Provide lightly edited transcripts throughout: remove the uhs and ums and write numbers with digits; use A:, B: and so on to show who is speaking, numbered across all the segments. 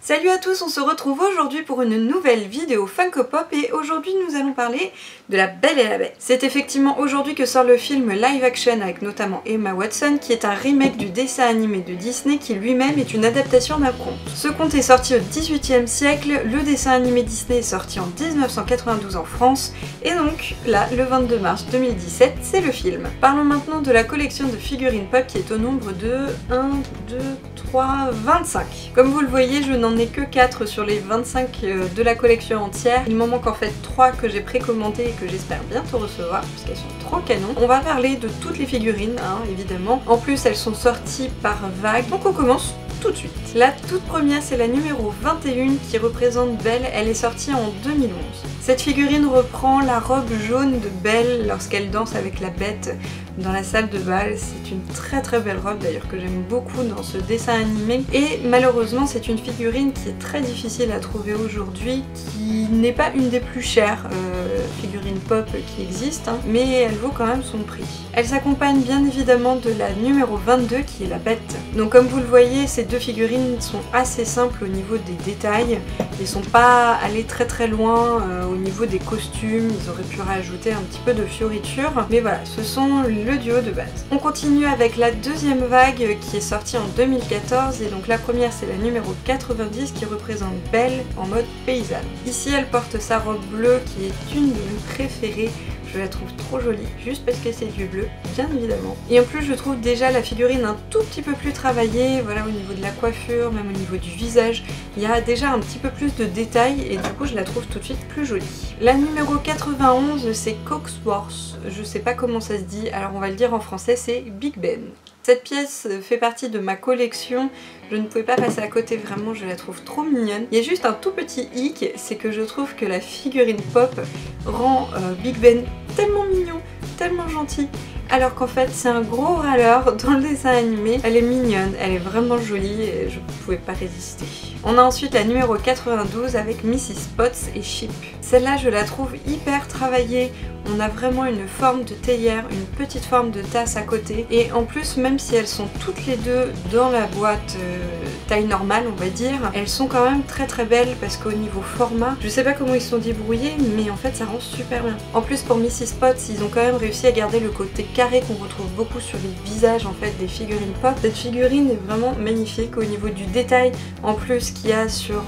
A: Salut à tous, on se retrouve aujourd'hui pour une nouvelle vidéo Funko Pop et aujourd'hui nous allons parler de La Belle et la Bête. C'est effectivement aujourd'hui que sort le film live action avec notamment Emma Watson qui est un remake du dessin animé de Disney qui lui-même est une adaptation d'un conte. Ce conte est sorti au XVIIIe siècle, le dessin animé Disney est sorti en 1992 en France et donc là, le 22 mars 2017, c'est le film. Parlons maintenant de la collection de figurines pop qui est au nombre de 1, 2, 3, 25. Comme vous le voyez, je n'en ai que 4 sur les 25 de la collection entière. Il m'en manque en fait 3 que j'ai précommandées et que j'espère bientôt recevoir parce qu'elles sont trop canon. On va parler de toutes les figurines, évidemment. En plus, elles sont sorties par vague. Donc on commence tout de suite. La toute première, c'est la numéro 21 qui représente Belle. Elle est sortie en 2011. Cette figurine reprend la robe jaune de Belle lorsqu'elle danse avec la bête dans la salle de bal. C'est une très belle robe d'ailleurs que j'aime beaucoup dans ce dessin animé. Et malheureusement, c'est une figurine qui est très difficile à trouver aujourd'hui, qui n'est pas une des plus chères figurines pop qui existent, mais elle vaut quand même son prix. Elle s'accompagne bien évidemment de la numéro 22 qui est la bête. Donc comme vous le voyez, ces deux figurines sont assez simples au niveau des détails. Ils sont pas allés très loin au niveau des costumes, ils auraient pu rajouter un petit peu de fioritures, mais voilà, ce sont le duo de base. On continue avec la deuxième vague qui est sortie en 2014 et donc la première c'est la numéro 90 qui représente Belle en mode paysanne. Ici elle porte sa robe bleue qui est une de mes préférées. Je la trouve trop jolie, juste parce que c'est du bleu, bien évidemment. Et en plus, je trouve déjà la figurine un tout petit peu plus travaillée, voilà, au niveau de la coiffure, même au niveau du visage. Il y a déjà un petit peu plus de détails et du coup, je la trouve tout de suite plus jolie. La numéro 91, c'est Cogsworth. Je sais pas comment ça se dit, alors on va le dire en français, c'est Big Ben. Cette pièce fait partie de ma collection, je ne pouvais pas passer à côté, vraiment je la trouve trop mignonne. Il y a juste un tout petit hic, c'est que je trouve que la figurine pop rend Big Ben tellement mignon, tellement gentil, alors qu'en fait c'est un gros râleur dans le dessin animé. Elle est mignonne, elle est vraiment jolie et je ne pouvais pas résister. On a ensuite la numéro 92 avec Mrs Potts et Chip. Celle-là je la trouve hyper travaillée. On a vraiment une forme de théière, une petite forme de tasse à côté. Et en plus, même si elles sont toutes les deux dans la boîte taille normale, on va dire, elles sont quand même très belles parce qu'au niveau format, je sais pas comment ils se sont débrouillés, mais en fait ça rend super bien. En plus pour Mrs Potts, ils ont quand même réussi à garder le côté carré qu'on retrouve beaucoup sur les visages en fait des figurines pop. Cette figurine est vraiment magnifique au niveau du détail, en plus qu'il y a sur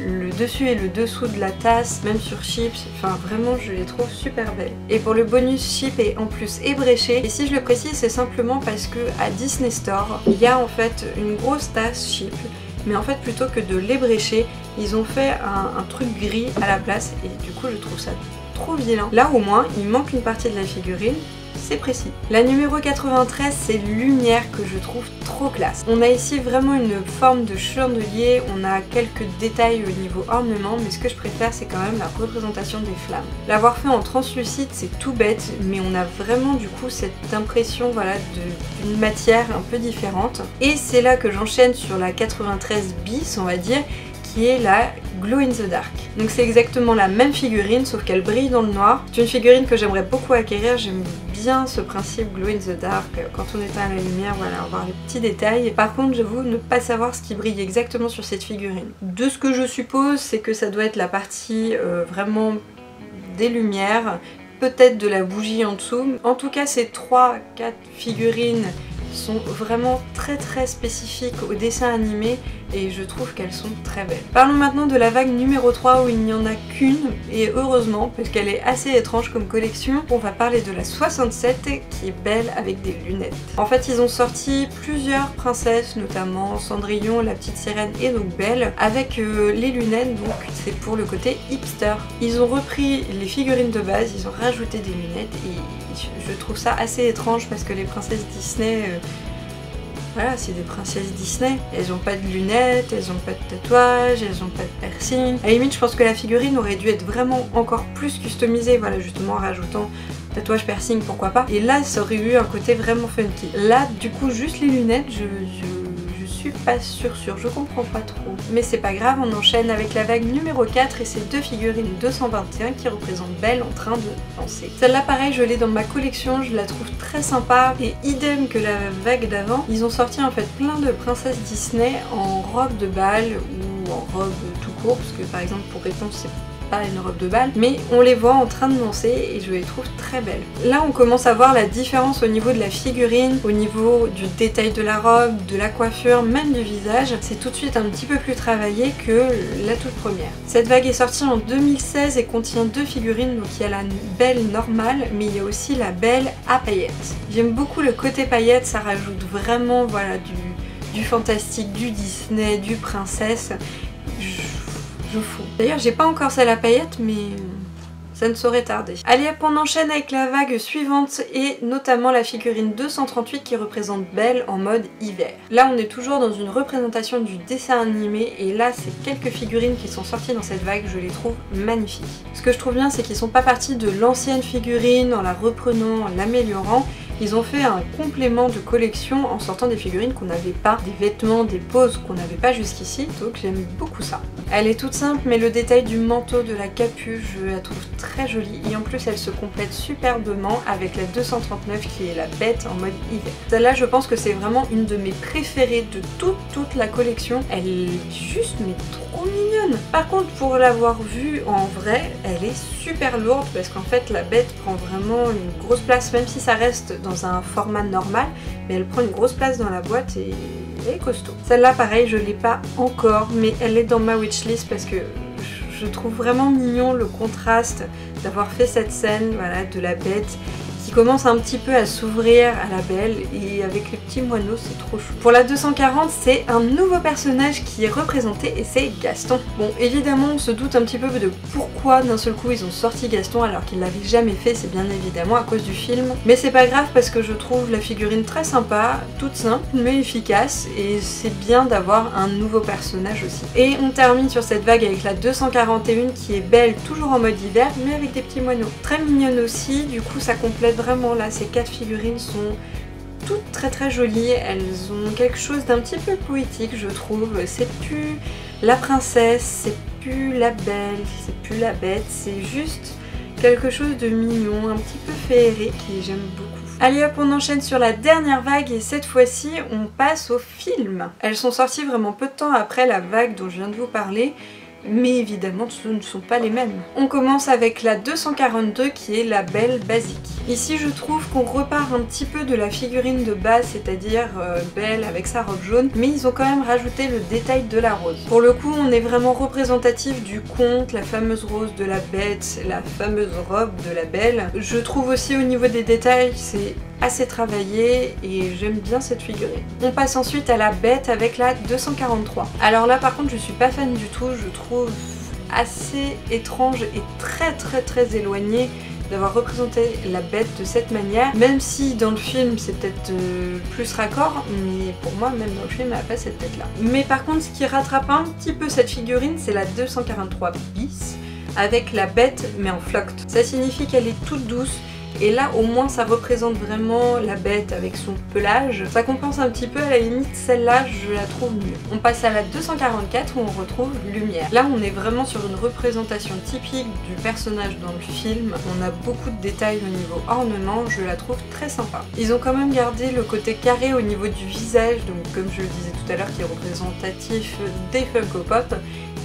A: le dessus et le dessous de la tasse, même sur Chips, enfin vraiment je les trouve super belle. Et pour le bonus, Chip est en plus ébréché. Et si je le précise, c'est simplement parce que à Disney Store, il y a en fait une grosse tasse Chip. Mais en fait, plutôt que de l'ébrécher, ils ont fait un truc gris à la place. Et du coup, je trouve ça trop vilain. Là, au moins, il manque une partie de la figurine. C'est précis. La numéro 93, c'est Lumière que je trouve trop classe. On a ici vraiment une forme de chandelier, on a quelques détails au niveau ornement, mais ce que je préfère c'est quand même la représentation des flammes. L'avoir fait en translucide c'est tout bête, mais on a vraiment du coup cette impression voilà, d'une matière un peu différente. Et c'est là que j'enchaîne sur la 93 bis on va dire, qui est la Glow in the Dark. Donc c'est exactement la même figurine sauf qu'elle brille dans le noir. C'est une figurine que j'aimerais beaucoup acquérir, j'aime bien ce principe Glow in the Dark, quand on éteint à la lumière, voilà, voir les petits détails. Par contre j'avoue ne pas savoir ce qui brille exactement sur cette figurine. De ce que je suppose c'est que ça doit être la partie vraiment des lumières, peut-être de la bougie en dessous. En tout cas ces 3-4 figurines sont vraiment très spécifiques au dessin animé et je trouve qu'elles sont très belles. Parlons maintenant de la vague numéro 3 où il n'y en a qu'une et heureusement parce qu'elle est assez étrange comme collection. On va parler de la 67 qui est Belle avec des lunettes. En fait ils ont sorti plusieurs princesses, notamment Cendrillon, la petite sirène et donc Belle avec les lunettes, donc c'est pour le côté hipster. Ils ont repris les figurines de base, ils ont rajouté des lunettes et je trouve ça assez étrange parce que les princesses Disney, voilà, c'est des princesses Disney. Elles ont pas de lunettes, elles ont pas de tatouages, elles ont pas de piercing. À la limite, je pense que la figurine aurait dû être vraiment encore plus customisée, voilà, justement en rajoutant tatouage, piercing, pourquoi pas. Et là, ça aurait eu un côté vraiment funky. Là, du coup, juste les lunettes, je suis pas sûre, je comprends pas trop. Mais c'est pas grave, on enchaîne avec la vague numéro 4 et ces deux figurines 221 qui représentent Belle en train de danser. Celle-là pareil, je l'ai dans ma collection, je la trouve très sympa et idem que la vague d'avant, ils ont sorti en fait plein de princesses Disney en robe de bal ou ou en robe tout court, parce que par exemple pour Réponse c'est pas une robe de bal, mais on les voit en train de danser et je les trouve très belles. Là on commence à voir la différence au niveau de la figurine, au niveau du détail de la robe, de la coiffure, même du visage. C'est tout de suite un petit peu plus travaillé que la toute première. Cette vague est sortie en 2016 et contient 2 figurines, donc il y a la Belle normale, mais il y a aussi la Belle à paillettes. J'aime beaucoup le côté paillettes, ça rajoute vraiment voilà, du fantastique, du Disney, du princesse. Je fous. D'ailleurs j'ai pas encore celle à paillettes mais ça ne saurait tarder. Allez hop, on enchaîne avec la vague suivante et notamment la figurine 238 qui représente Belle en mode hiver. Là on est toujours dans une représentation du dessin animé et là c'est quelques figurines qui sont sorties dans cette vague, je les trouve magnifiques. Ce que je trouve bien c'est qu'ils sont pas partis de l'ancienne figurine en la reprenant, en l'améliorant. Ils ont fait un complément de collection en sortant des figurines qu'on n'avait pas, des vêtements, des poses qu'on n'avait pas jusqu'ici, donc j'aime beaucoup ça. Elle est toute simple mais le détail du manteau, de la capuche, je la trouve très jolie et en plus elle se complète superbement avec la 239 qui est la Bête en mode hiver. Celle-là je pense que c'est vraiment une de mes préférées de toute la collection, elle est juste mais trop mignonne. Par contre pour l'avoir vue en vrai, elle est super lourde parce qu'en fait la Bête prend vraiment une grosse place, même si ça reste dans un format normal, mais elle prend une grosse place dans la boîte et elle est costaud. Celle-là pareil je l'ai pas encore mais elle est dans ma wishlist parce que je trouve vraiment mignon le contraste d'avoir fait cette scène voilà, de la Bête qui commence un petit peu à s'ouvrir à la Belle et avec les petits moineaux c'est trop chou. Pour la 240 c'est un nouveau personnage qui est représenté et c'est Gaston. Bon évidemment on se doute un petit peu de pourquoi d'un seul coup ils ont sorti Gaston alors qu'ils l'avaient jamais fait, c'est bien évidemment à cause du film. Mais c'est pas grave parce que je trouve la figurine très sympa, toute simple mais efficace et c'est bien d'avoir un nouveau personnage aussi. Et on termine sur cette vague avec la 241 qui est Belle toujours en mode hiver mais avec des petits moineaux. Très mignonne aussi, du coup ça complète vraiment là, ces 4 figurines sont toutes très jolies, elles ont quelque chose d'un petit peu poétique je trouve, c'est plus la princesse, c'est plus la Belle, c'est plus la Bête, c'est juste quelque chose de mignon, un petit peu féerique et j'aime beaucoup. Allez hop, on enchaîne sur la dernière vague et cette fois-ci on passe aux films. Elles sont sorties vraiment peu de temps après la vague dont je viens de vous parler, mais évidemment ce ne sont pas les mêmes. On commence avec la 242 qui est la Belle basique. Ici je trouve qu'on repart un petit peu de la figurine de base, c'est-à-dire Belle avec sa robe jaune, mais ils ont quand même rajouté le détail de la rose. Pour le coup on est vraiment représentatif du conte, la fameuse rose de la Bête, la fameuse robe de la Belle. Je trouve aussi au niveau des détails c'est assez travaillé et j'aime bien cette figurine. On passe ensuite à la Bête avec la 243. Alors là par contre je suis pas fan du tout, je trouve assez étrange et très éloigné d'avoir représenté la Bête de cette manière, même si dans le film c'est peut-être plus raccord, mais pour moi même dans le film elle a pas cette tête là. Mais par contre ce qui rattrape un petit peu cette figurine c'est la 243 bis avec la Bête mais en flocked. Ça signifie qu'elle est toute douce. Et là au moins ça représente vraiment la Bête avec son pelage. Ça compense un petit peu, à la limite celle-là je la trouve mieux. On passe à la 244 où on retrouve Lumière. Là on est vraiment sur une représentation typique du personnage dans le film. On a beaucoup de détails au niveau ornement, je la trouve très sympa. Ils ont quand même gardé le côté carré au niveau du visage, donc comme je le disais tout à l'heure qui est représentatif des Funko Pop.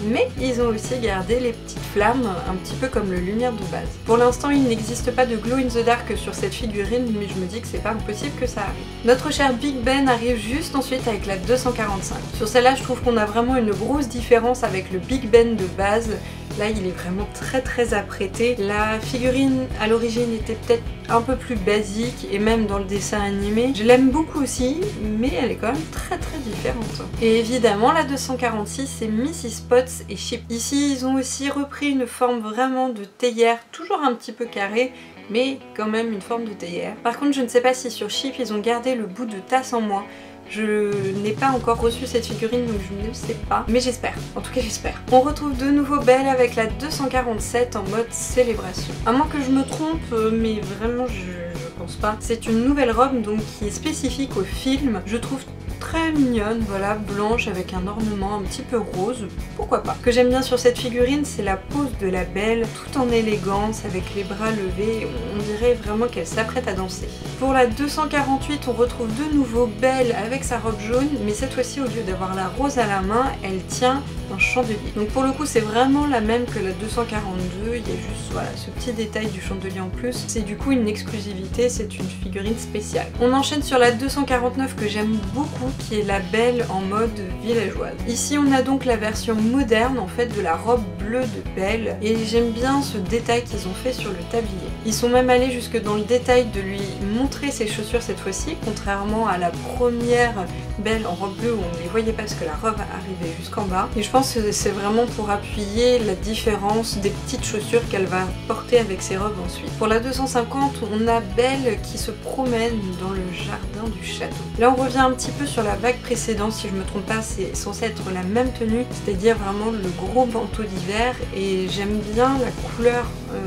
A: Mais ils ont aussi gardé les petites flammes, un petit peu comme le Lumière de base. Pour l'instant, il n'existe pas de glow in the dark sur cette figurine, mais je me dis que c'est pas impossible que ça arrive. Notre cher Big Ben arrive juste ensuite avec la 245. Sur celle-là, je trouve qu'on a vraiment une grosse différence avec le Big Ben de base. Là, il est vraiment très apprêté. La figurine à l'origine était peut-être un peu plus basique et même dans le dessin animé. Je l'aime beaucoup aussi, mais elle est quand même très différente. Et évidemment, la 246, c'est Mrs. Potts et Chip. Ici, ils ont aussi repris une forme vraiment de théière, toujours un petit peu carrée, mais quand même une forme de théière. Par contre, je ne sais pas si sur Chip, ils ont gardé le bout de tasse en moins. Je n'ai pas encore reçu cette figurine donc je ne sais pas, mais j'espère, en tout cas j'espère. On retrouve de nouveau Belle avec la 247 en mode célébration. À moins que je me trompe, mais vraiment je pense pas. C'est une nouvelle robe donc qui est spécifique au film. Je trouve très mignonne, voilà, blanche avec un ornement un petit peu rose, pourquoi pas. Ce que j'aime bien sur cette figurine, c'est la pose de la Belle, tout en élégance, avec les bras levés, on dirait vraiment qu'elle s'apprête à danser. Pour la 248, on retrouve de nouveau Belle avec sa robe jaune, mais cette fois-ci, au lieu d'avoir la rose à la main, elle tient un chandelier. Donc pour le coup, c'est vraiment la même que la 242, il y a juste voilà, ce petit détail du chandelier en plus. C'est du coup une exclusivité, c'est une figurine spéciale. On enchaîne sur la 249 que j'aime beaucoup, qui est la Belle en mode villageoise. Ici, on a donc la version moderne en fait de la robe bleue de Belle, et j'aime bien ce détail qu'ils ont fait sur le tablier. Ils sont même allés jusque dans le détail de lui montrer ses chaussures cette fois-ci, contrairement à la première Belle en robe bleue où on ne les voyait pas parce que la robe arrivait jusqu'en bas. Et je pense que c'est vraiment pour appuyer la différence des petites chaussures qu'elle va porter avec ses robes ensuite. Pour la 250, on a Belle qui se promène dans le jardin du château. Là, on revient un petit peu sur la vague précédente, si je me trompe pas, c'est censé être la même tenue, c'est-à-dire vraiment le gros manteau d'hiver, et j'aime bien la couleur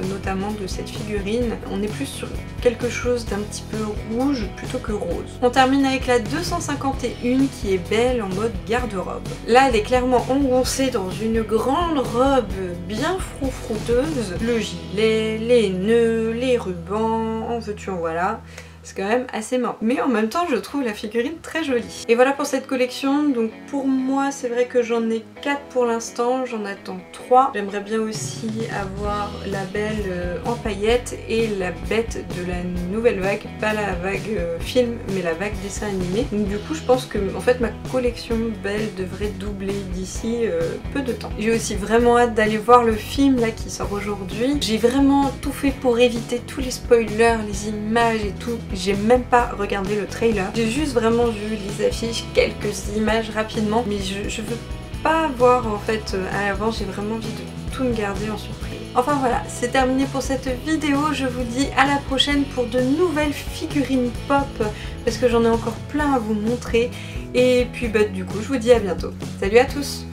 A: notamment de cette figurine. On est plus sur quelque chose d'un petit peu rouge plutôt que rose. On termine avec la 251 qui est Belle en mode garde-robe. Là, elle est clairement engoncée dans une grande robe bien froufrouteuse. Le gilet, les nœuds, les rubans, en veux-tu en voilà. C'est quand même assez marrant. Mais en même temps, je trouve la figurine très jolie. Et voilà pour cette collection. Donc pour moi, c'est vrai que j'en ai 4 pour l'instant. J'en attends 3. J'aimerais bien aussi avoir la Belle en paillettes et la Bête de la nouvelle vague. Pas la vague film, mais la vague dessin animé. Donc du coup, je pense que en fait, ma collection Belle devrait doubler d'ici peu de temps. J'ai aussi vraiment hâte d'aller voir le film là qui sort aujourd'hui. J'ai vraiment tout fait pour éviter tous les spoilers, les images et tout. J'ai même pas regardé le trailer, j'ai juste vraiment vu les affiches, quelques images rapidement, mais je veux pas voir en fait à l'avance, j'ai vraiment envie de tout me garder en surprise. Enfin voilà, c'est terminé pour cette vidéo, je vous dis à la prochaine pour de nouvelles figurines pop, parce que j'en ai encore plein à vous montrer, et puis bah du coup je vous dis à bientôt. Salut à tous!